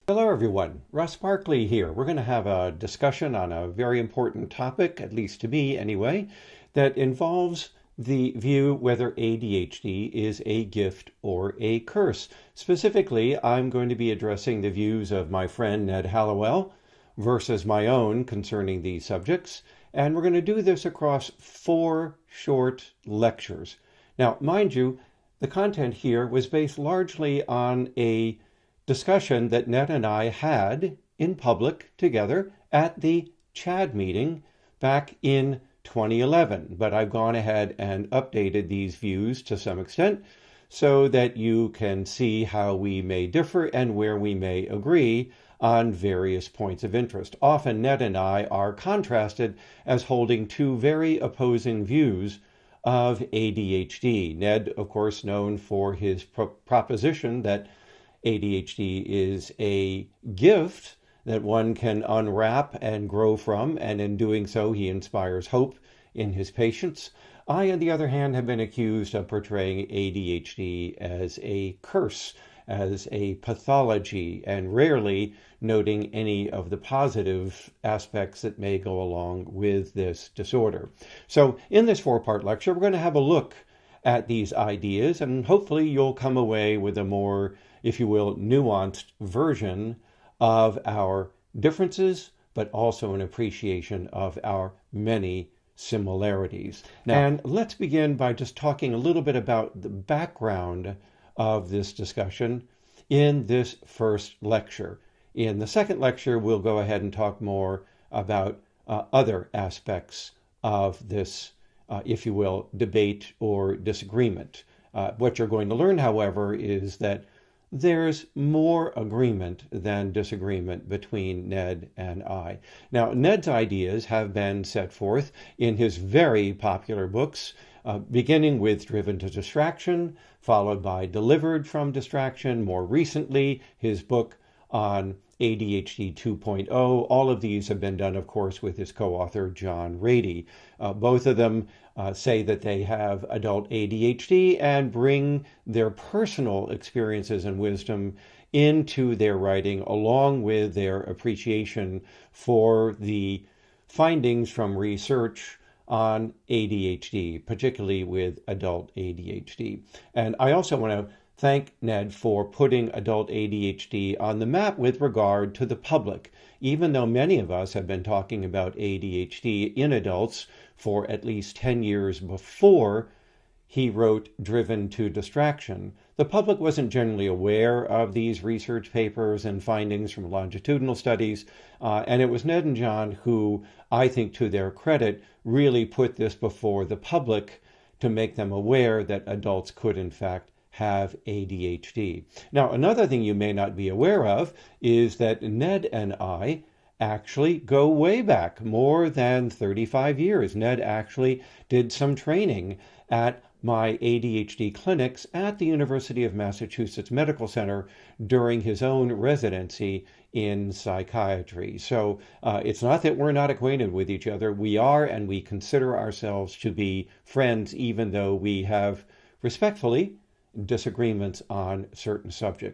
Hello, everyone. Russ Barkley here. We're going to have a discussion on a very important topic, at least to me anyway, that involves the view whether ADHD is a gift or a curse. Specifically, I'm going to be addressing the views of my friend Ned Hallowell versus my own concerning these subjects, and we're going to do this across 4 short lectures. Now, mind you, the content here was based largely on a discussion that Ned and I had in public together at the CHAD meeting back in 2011. But I've gone ahead and updated these views to some extent so that you can see how we may differ and where we may agree on various points of interest. Often Ned and I are contrasted as holding 2 very opposing views of ADHD. Ned, of course, known for his proposition that ADHD is a gift that one can unwrap and grow from, and in doing so, he inspires hope in his patients. I, on the other hand, have been accused of portraying ADHD as a curse, as a pathology, and rarely noting any of the positive aspects that may go along with this disorder. So in this 4-part lecture, we're going to have a look at these ideas, and hopefully you'll come away with a more, if you will, nuanced version of our differences, but also an appreciation of our many similarities. And let's begin by just talking a little bit about the background of this discussion in this first lecture. In the second lecture, we'll go ahead and talk more about other aspects of this if you will, debate or disagreement. What you're going to learn, however, is that there's more agreement than disagreement between Ned and I. Now, Ned's ideas have been set forth in his very popular books, beginning with Driven to Distraction, followed by Delivered from Distraction, more recently, his book on ADHD 2.0. All of these have been done, of course, with his co-author, John Rady. Both of them say that they have adult ADHD and bring their personal experiences and wisdom into their writing, along with their appreciation for the findings from research on ADHD, particularly with adult ADHD. And I also want to thank Ned for putting adult ADHD on the map with regard to the public. Even though many of us have been talking about ADHD in adults for at least 10 years before he wrote Driven to Distraction, the public wasn't generally aware of these research papers and findings from longitudinal studies, and it was Ned and John who, I think to their credit, really put this before the public to make them aware that adults could in fact have ADHD. Now, another thing you may not be aware of is that Ned and I actually go way back, more than 35 years. Ned actually did some training at my ADHD clinics at the University of Massachusetts Medical Center during his own residency in psychiatry. So it's not that we're not acquainted with each other. We are, and we consider ourselves to be friends, even though we have respectfully disagreements on certain subjects.